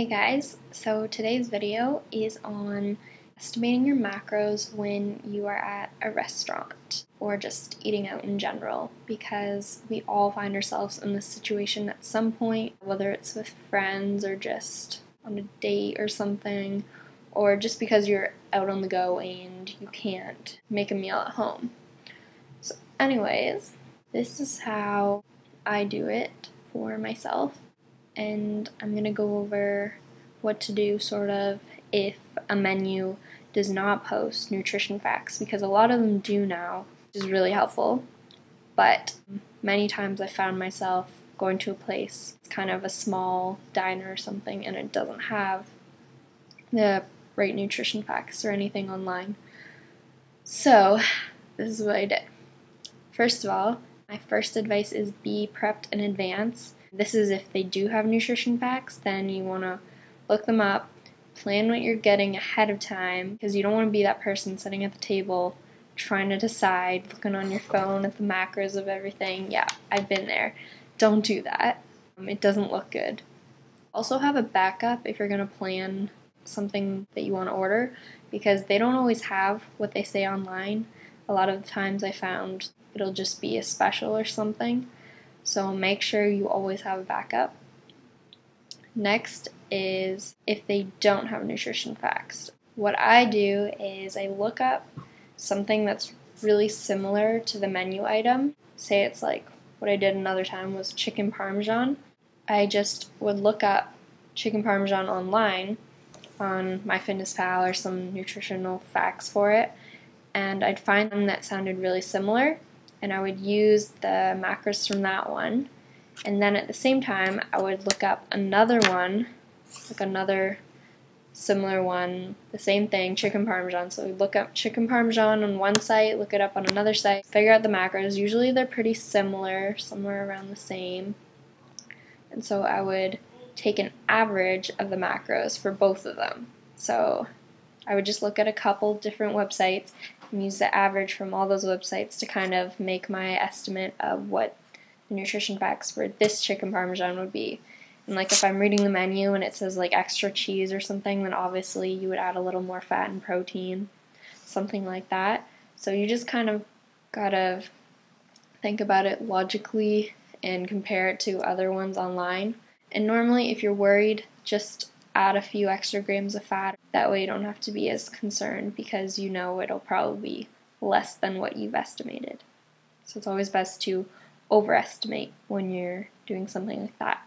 Hey guys, so today's video is on estimating your macros when you are at a restaurant or just eating out in general, because we all find ourselves in this situation at some point, whether it's with friends or just on a date or something, or just because you're out on the go and you can't make a meal at home. So anyways, this is how I do it for myself. And I'm going to go over what to do sort of if a menu does not post nutrition facts, because a lot of them do now, which is really helpful, but many times I found myself going to a place, it's kind of a small diner or something, and it doesn't have the right nutrition facts or anything online. So this is what I did. First of all, my first advice is be prepped in advance. This is if they do have nutrition facts, then you want to look them up, plan what you're getting ahead of time, because you don't want to be that person sitting at the table trying to decide, looking on your phone at the macros of everything. Yeah, I've been there. Don't do that. It doesn't look good. Also have a backup if you're going to plan something that you want to order, because they don't always have what they say online. A lot of the times I found it'll just be a special or something. So make sure you always have a backup. Next is if they don't have nutrition facts. What I do is I look up something that's really similar to the menu item. Say it's like what I did another time was chicken parmesan. I just would look up chicken parmesan online on Myfitnesspal or some nutritional facts for it, and I'd find one that sounded really similar, and I would use the macros from that one. And then at the same time, I would look up another one, like another similar one, the same thing, chicken parmesan. So we'd look up chicken parmesan on one site, look it up on another site, figure out the macros. Usually they're pretty similar, somewhere around the same. And so I would take an average of the macros for both of them. So I would just look at a couple different websites and use the average from all those websites to kind of make my estimate of what the nutrition facts for this chicken parmesan would be. And like if I'm reading the menu and it says like extra cheese or something, then obviously you would add a little more fat and protein, something like that. So you just kind of gotta think about it logically and compare it to other ones online. And normally if you're worried, just add a few extra grams of fat. That way you don't have to be as concerned, because you know it'll probably be less than what you've estimated. So it's always best to overestimate when you're doing something like that.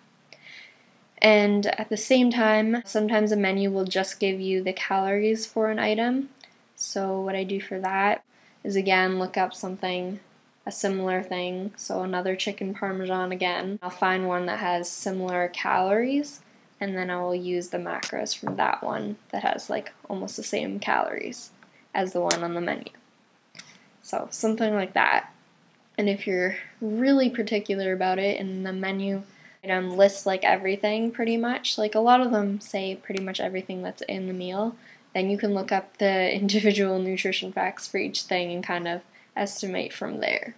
And at the same time, sometimes a menu will just give you the calories for an item. So what I do for that is, again, look up something, a similar thing. So another chicken parmesan again. I'll find one that has similar calories, and then I will use the macros from that one that has like almost the same calories as the one on the menu. So something like that. And if you're really particular about it and the menu item lists like everything pretty much, like a lot of them say pretty much everything that's in the meal, then you can look up the individual nutrition facts for each thing and kind of estimate from there.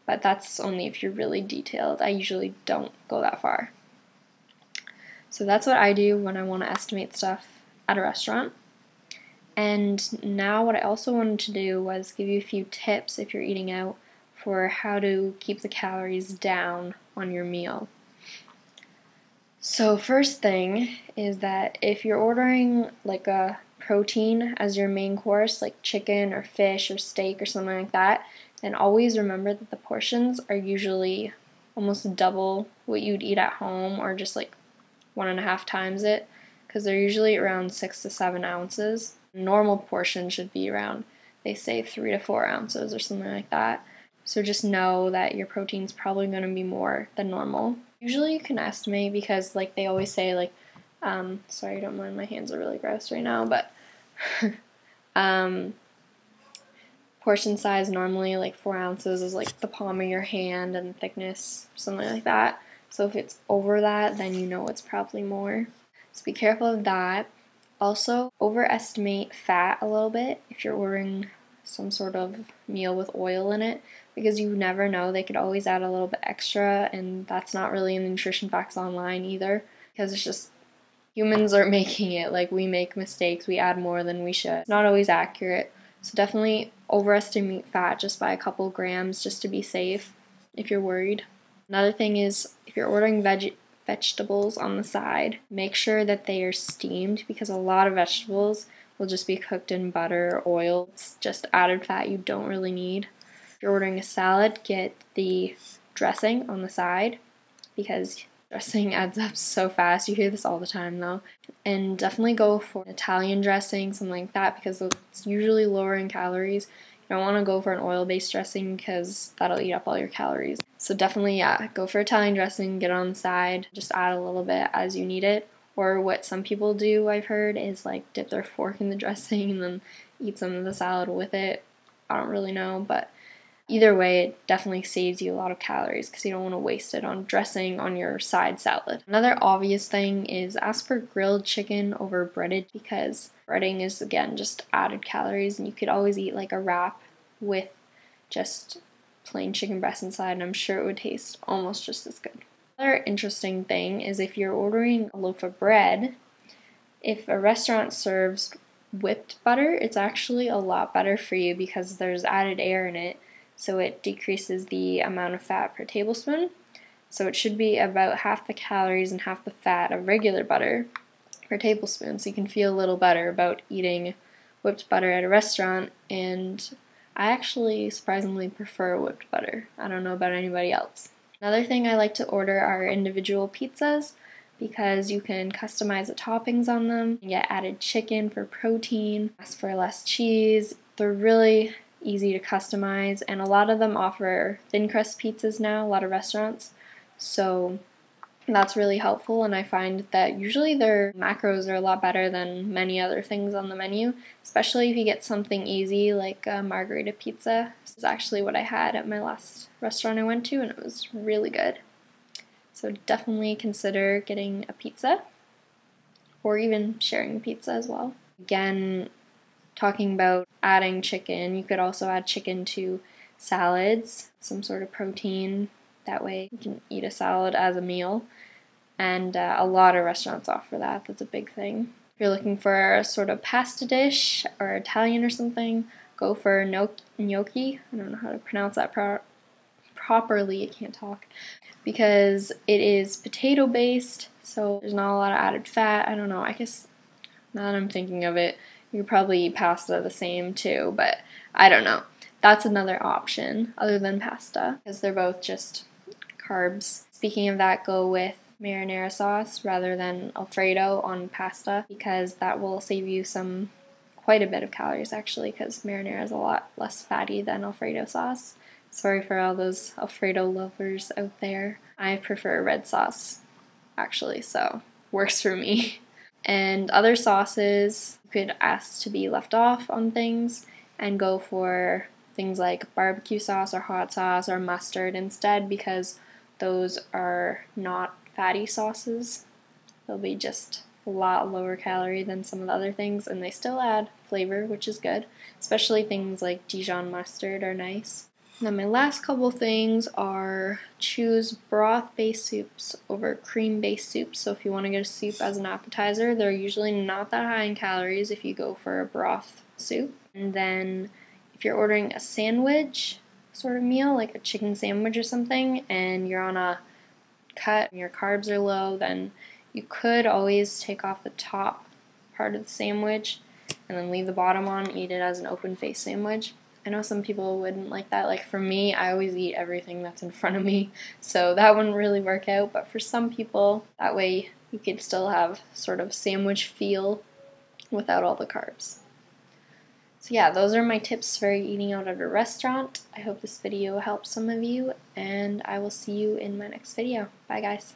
But that's only if you're really detailed. I usually don't go that far. So that's what I do when I want to estimate stuff at a restaurant. And now what I also wanted to do was give you a few tips if you're eating out for how to keep the calories down on your meal. So first thing is that if you're ordering like a protein as your main course, like chicken or fish or steak or something like that, then always remember that the portions are usually almost double what you'd eat at home, or just like 1.5 times it, because they're usually around 6 to 7 ounces. Normal portion should be around, they say, 3 to 4 ounces or something like that. So just know that your protein's probably going to be more than normal. Usually you can estimate, because like they always say, like, sorry, don't mind, my hands are really gross right now, but portion size normally like 4 ounces is like the palm of your hand and thickness, something like that. So if it's over that, then you know it's probably more. So be careful of that. Also, overestimate fat a little bit if you're ordering some sort of meal with oil in it, because you never know, they could always add a little bit extra, and that's not really in the nutrition facts online either, because it's just humans are making it. Like, we make mistakes, we add more than we should. It's not always accurate. So definitely overestimate fat just by a couple grams just to be safe if you're worried. Another thing is, if you're ordering vegetables on the side, make sure that they are steamed, because a lot of vegetables will just be cooked in butter or oil. It's just added fat you don't really need. If you're ordering a salad, get the dressing on the side, because dressing adds up so fast. You hear this all the time though. And definitely go for Italian dressing, something like that, because it's usually lower in calories. You don't want to go for an oil-based dressing because that'll eat up all your calories. So definitely, yeah, go for Italian dressing, get it on the side, just add a little bit as you need it. Or what some people do, I've heard, is like dip their fork in the dressing and then eat some of the salad with it. I don't really know, but either way, it definitely saves you a lot of calories because you don't want to waste it on dressing on your side salad. Another obvious thing is ask for grilled chicken over breaded, because breading is, again, just added calories, and you could always eat like a wrap with just plain chicken breast inside, and I'm sure it would taste almost just as good. Another interesting thing is if you're ordering a loaf of bread, if a restaurant serves whipped butter, it's actually a lot better for you because there's added air in it, so it decreases the amount of fat per tablespoon. So it should be about half the calories and half the fat of regular butter per tablespoon, so you can feel a little better about eating whipped butter at a restaurant. And I actually surprisingly prefer whipped butter. I don't know about anybody else. Another thing I like to order are individual pizzas, because you can customize the toppings on them and get added chicken for protein, ask for less cheese. They're really easy to customize, and a lot of them offer thin crust pizzas now, a lot of restaurants, so that's really helpful. And I find that usually their macros are a lot better than many other things on the menu, especially if you get something easy like a margherita pizza. This is actually what I had at my last restaurant I went to, and it was really good. So definitely consider getting a pizza, or even sharing a pizza as well. Again, talking about adding chicken, you could also add chicken to salads, some sort of protein. That way you can eat a salad as a meal, and a lot of restaurants offer that. That's a big thing. If you're looking for a sort of pasta dish or Italian or something, go for gnocchi. I don't know how to pronounce that properly, I can't talk, because it is potato based, so there's not a lot of added fat. I don't know, I guess now that I'm thinking of it, you could probably eat pasta the same too, but I don't know. That's another option other than pasta, because they're both just carbs. Speaking of that, go with marinara sauce rather than Alfredo on pasta, because that will save you quite a bit of calories actually, because marinara is a lot less fatty than Alfredo sauce. Sorry for all those Alfredo lovers out there. I prefer red sauce actually, so works for me. And other sauces, you could ask to be left off on things and go for things like barbecue sauce or hot sauce or mustard instead, because those are not fatty sauces. They'll be just a lot lower calorie than some of the other things, and they still add flavor, which is good. Especially things like Dijon mustard are nice. Now my last couple things are choose broth-based soups over cream-based soups. So if you want to get a soup as an appetizer, they're usually not that high in calories if you go for a broth soup. And then if you're ordering a sandwich sort of meal, like a chicken sandwich or something, and you're on a cut and your carbs are low, then you could always take off the top part of the sandwich and then leave the bottom on, eat it as an open-faced sandwich. I know some people wouldn't like that. Like for me, I always eat everything that's in front of me, so that wouldn't really work out. But for some people, that way you could still have sort of sandwich feel without all the carbs. So yeah, those are my tips for eating out at a restaurant. I hope this video helps some of you, and I will see you in my next video. Bye guys.